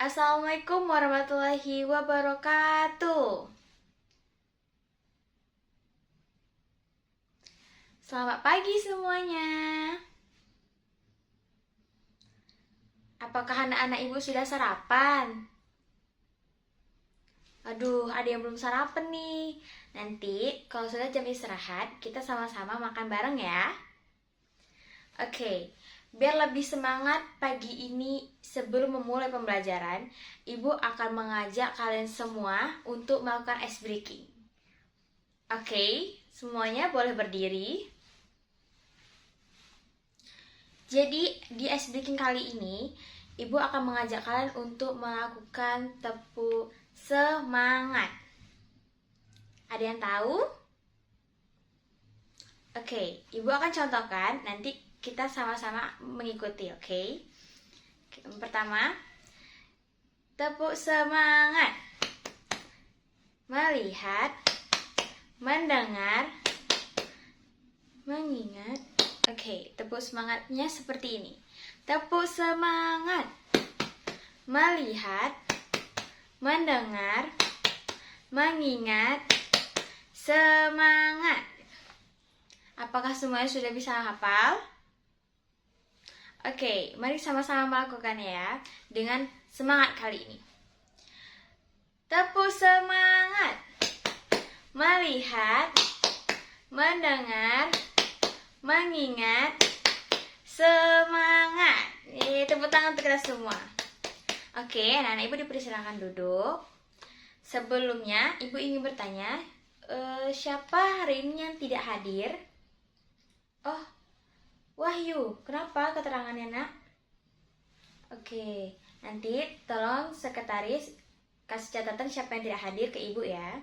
Assalamualaikum warahmatullahi wabarakatuh. Selamat pagi semuanya. Apakah anak-anak ibu sudah sarapan? Aduh, ada yang belum sarapan nih. Nanti kalau sudah jam istirahat, kita sama-sama makan bareng ya. Oke, biar lebih semangat pagi ini sebelum memulai pembelajaran, Ibu akan mengajak kalian semua untuk melakukan ice breaking. Oke, semuanya boleh berdiri. Jadi, di ice breaking kali ini, Ibu akan mengajak kalian untuk melakukan tepuk semangat. Ada yang tahu? Oke, Ibu akan contohkan, nanti kita sama-sama mengikuti, oke? Yang pertama, tepuk semangat. Melihat, mendengar, mengingat. Oke, tepuk semangatnya seperti ini. Tepuk semangat. Melihat, mendengar, mengingat, semangat. Apakah semuanya sudah bisa hafal? Oke, mari sama-sama melakukannya ya, dengan semangat kali ini. Tepuk semangat. Melihat, mendengar, mengingat, semangat. Tepuk tangan untuk kita semua. Oke, anak-anak ibu dipersilakan duduk. Sebelumnya, ibu ingin bertanya, siapa hari ini yang tidak hadir? Oh, Wahyu, kenapa keterangannya nak? Oke, nanti tolong sekretaris kasih catatan siapa yang tidak hadir ke ibu ya.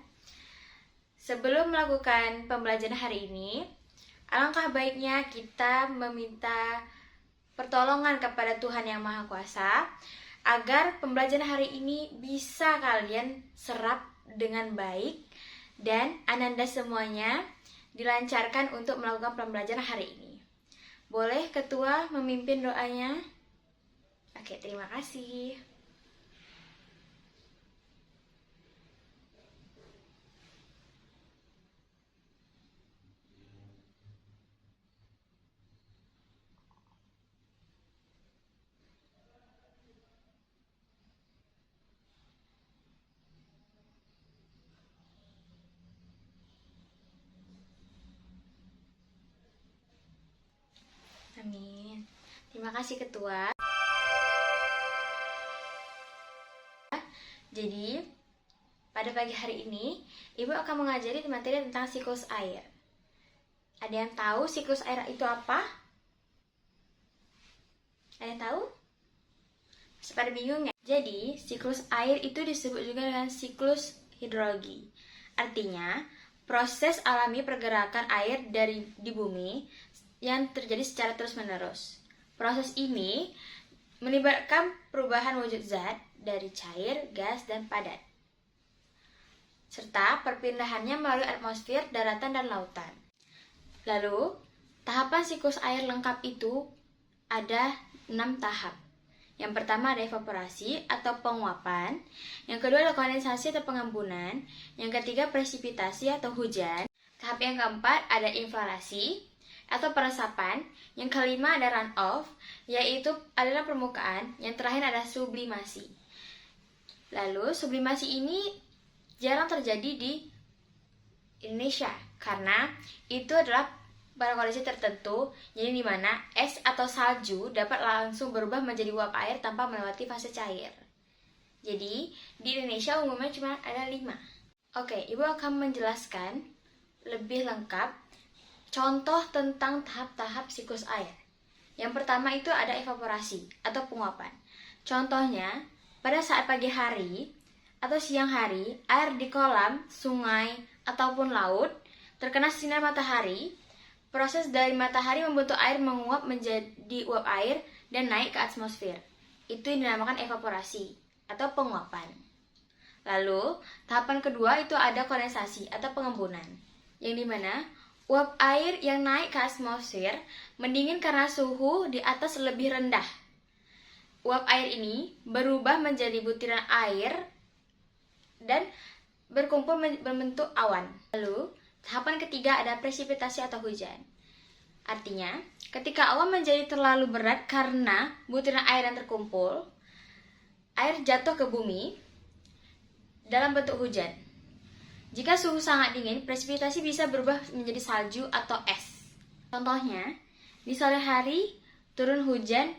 Sebelum melakukan pembelajaran hari ini, alangkah baiknya kita meminta pertolongan kepada Tuhan Yang Maha Kuasa agar pembelajaran hari ini bisa kalian serap dengan baik dan ananda semuanya dilancarkan untuk melakukan pembelajaran hari ini. Boleh ketua memimpin doanya? Oke, terima kasih. Amin. Terima kasih ketua. Jadi, pada pagi hari ini, Ibu akan mengajari materi tentang siklus air. Ada yang tahu siklus air itu apa? Ada yang tahu? Masih pada bingung ya? Jadi, siklus air itu disebut juga dengan siklus hidrologi. Artinya, proses alami pergerakan air di bumi yang terjadi secara terus-menerus. Proses ini melibatkan perubahan wujud zat dari cair, gas, dan padat, serta perpindahannya melalui atmosfer, daratan, dan lautan. Lalu, tahapan siklus air lengkap itu ada 6 tahap. Yang pertama ada evaporasi atau penguapan, yang kedua ada kondensasi atau pengembunan, yang ketiga presipitasi atau hujan, tahap yang keempat ada inflarasi atau peresapan, yang kelima ada runoff, yaitu adalah permukaan, yang terakhir ada sublimasi. Lalu sublimasi ini jarang terjadi di Indonesia karena itu adalah pada kondisi tertentu, jadi di mana es atau salju dapat langsung berubah menjadi uap air tanpa melewati fase cair. Jadi di Indonesia umumnya cuma ada 5. Oke, Ibu akan menjelaskan lebih lengkap contoh tentang tahap-tahap siklus air. Yang pertama itu ada evaporasi atau penguapan. Contohnya, pada saat pagi hari atau siang hari, air di kolam, sungai, ataupun laut terkena sinar matahari. Proses dari matahari membentuk air menguap menjadi uap air dan naik ke atmosfer. Itu yang dinamakan evaporasi atau penguapan. Lalu, tahapan kedua itu ada kondensasi atau pengembunan, yang dimana uap air yang naik ke atmosfer mendingin karena suhu di atas lebih rendah. uap air ini berubah menjadi butiran air dan berkumpul berbentuk awan. Lalu, tahapan ketiga ada presipitasi atau hujan. Artinya, ketika awan menjadi terlalu berat karena butiran air yang terkumpul, air jatuh ke bumi dalam bentuk hujan. Jika suhu sangat dingin, presipitasi bisa berubah menjadi salju atau es. Contohnya, di sore hari turun hujan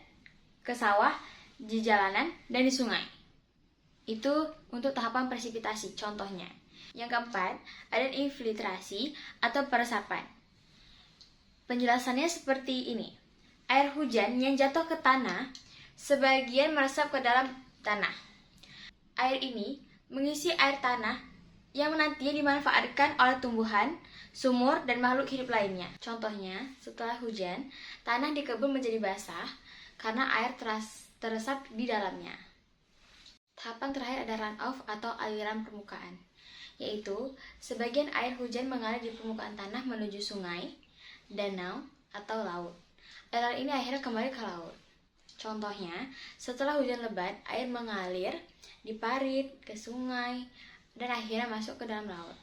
ke sawah, di jalanan, dan di sungai. Itu untuk tahapan presipitasi, contohnya. Yang keempat, ada infiltrasi atau peresapan. Penjelasannya seperti ini. Air hujan yang jatuh ke tanah, sebagian meresap ke dalam tanah. Air ini mengisi air tanah yang nantinya dimanfaatkan oleh tumbuhan, sumur, dan makhluk hidup lainnya. Contohnya, setelah hujan, tanah di kebun menjadi basah karena air teresap di dalamnya. Tahapan terakhir ada runoff atau aliran permukaan, yaitu sebagian air hujan mengalir di permukaan tanah menuju sungai, danau, atau laut. Aliran ini akhirnya kembali ke laut. Contohnya, setelah hujan lebat, air mengalir di parit, ke sungai, dan akhirnya masuk ke dalam laut.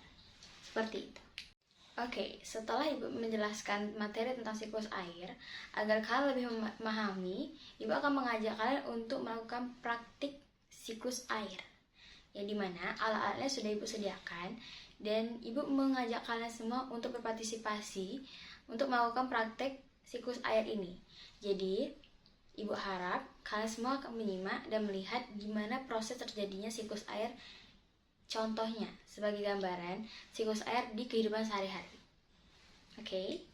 Seperti itu. Oke, setelah Ibu menjelaskan materi tentang siklus air, agar kalian lebih memahami, Ibu akan mengajak kalian untuk melakukan praktik siklus air, yang dimana alat-alatnya sudah Ibu sediakan, dan Ibu mengajak kalian semua untuk berpartisipasi untuk melakukan praktik siklus air ini. Jadi, Ibu harap kalian semua akan menyimak dan melihat gimana proses terjadinya siklus air. Contohnya, sebagai gambaran, siklus air di kehidupan sehari-hari. Oke?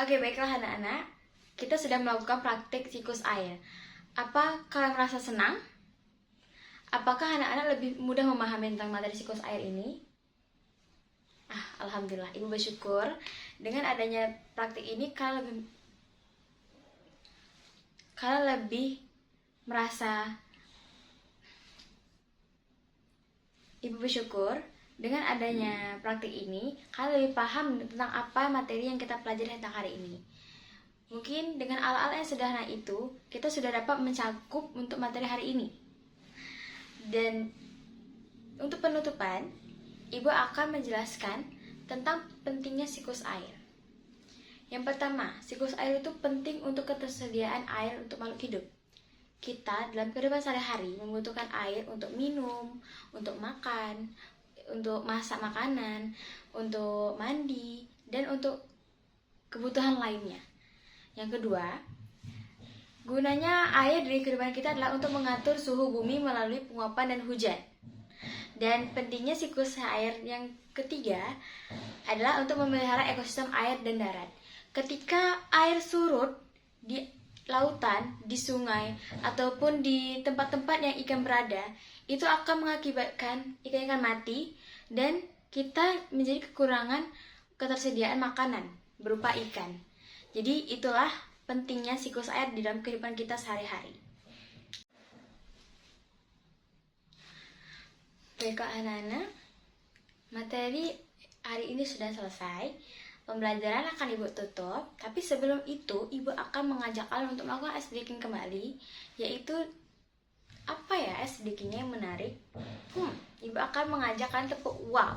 Oke, baiklah anak-anak. Kita sudah melakukan praktik siklus air. Apa kalian merasa senang? Apakah anak-anak lebih mudah memahami tentang materi siklus air ini? Alhamdulillah, Ibu bersyukur dengan adanya praktik ini kalian lebih merasa. Ibu bersyukur dengan adanya praktik ini kalian lebih paham tentang apa materi yang kita pelajari tentang hari ini. Mungkin dengan alat-alat yang sederhana itu kita sudah dapat mencakup untuk materi hari ini. Dan untuk penutupan, Ibu akan menjelaskan tentang pentingnya siklus air. Yang pertama, siklus air itu penting untuk ketersediaan air untuk makhluk hidup. Kita dalam kehidupan sehari-hari membutuhkan air untuk minum, untuk makan, untuk masak makanan, untuk mandi, dan untuk kebutuhan lainnya. Yang kedua, gunanya air dari kehidupan kita adalah untuk mengatur suhu bumi melalui penguapan dan hujan. Dan pentingnya siklus air yang ketiga adalah untuk memelihara ekosistem air dan darat. Ketika air surut di lautan, di sungai, ataupun di tempat-tempat yang ikan berada, itu akan mengakibatkan ikan-ikan mati dan kita menjadi kekurangan ketersediaan makanan berupa ikan. Jadi itulah pentingnya siklus air di dalam kehidupan kita sehari-hari. Baiklah anak-anak, materi hari ini sudah selesai. Pembelajaran akan Ibu tutup, tapi sebelum itu Ibu akan mengajak kalian untuk melakukan ice breaking kembali, yaitu apa ya ice breaking-nya yang menarik? Ibu akan mengajak kalian tepuk wow.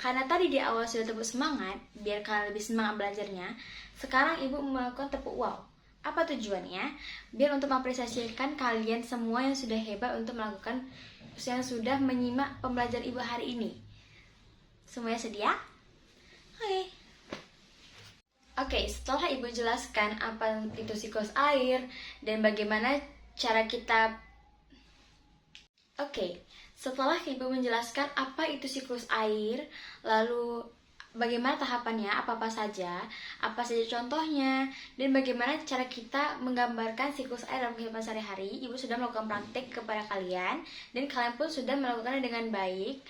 Karena tadi di awal sudah tepuk semangat, biar kalian lebih semangat belajarnya. Sekarang Ibu melakukan tepuk wow. Apa tujuannya? Biar untuk mengapresiasikan kalian semua yang sudah hebat untuk melakukan, yang sudah menyimak pembelajaran Ibu hari ini. Semuanya sedia? Oke, setelah Ibu jelaskan apa itu siklus air dan bagaimana cara kita. Setelah Ibu menjelaskan apa itu siklus air, lalu bagaimana tahapannya, apa saja contohnya, dan bagaimana cara kita menggambarkan siklus air dalam kehidupan sehari-hari, Ibu sudah melakukan praktik kepada kalian, dan kalian pun sudah melakukannya dengan baik.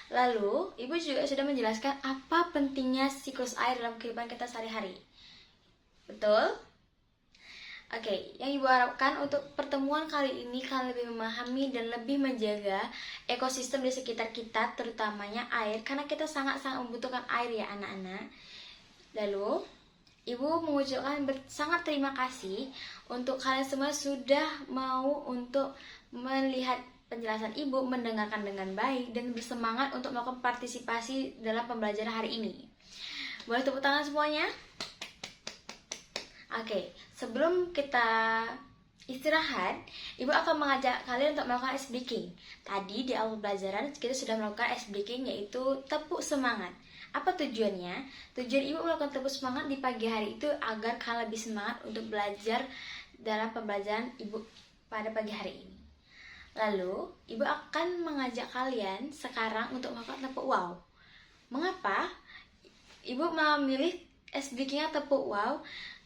Lalu, Ibu juga sudah menjelaskan apa pentingnya siklus air dalam kehidupan kita sehari-hari. Betul? Yang Ibu harapkan untuk pertemuan kali ini kalian lebih memahami dan lebih menjaga ekosistem di sekitar kita, terutamanya air, karena kita sangat-sangat membutuhkan air ya anak-anak. Lalu, Ibu mengucapkan sangat terima kasih untuk kalian semua sudah mau untuk melihat penjelasan Ibu, mendengarkan dengan baik, dan bersemangat untuk melakukan partisipasi dalam pembelajaran hari ini. Boleh tepuk tangan semuanya? Sebelum kita istirahat, Ibu akan mengajak kalian untuk melakukan ice breaking. Tadi di awal pembelajaran kita sudah melakukan ice breaking, yaitu tepuk semangat. Apa tujuannya? Tujuan Ibu melakukan tepuk semangat di pagi hari itu agar kalian lebih semangat untuk belajar dalam pembelajaran Ibu pada pagi hari ini. Lalu, Ibu akan mengajak kalian sekarang untuk melakukan tepuk wow. Mengapa Ibu memilih ice breaking tepuk wow?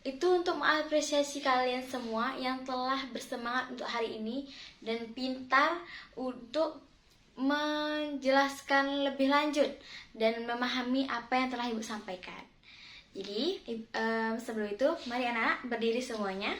Itu untuk mengapresiasi kalian semua yang telah bersemangat untuk hari ini dan pintar untuk menjelaskan lebih lanjut dan memahami apa yang telah Ibu sampaikan. Jadi, sebelum itu, mari anak-anak berdiri semuanya.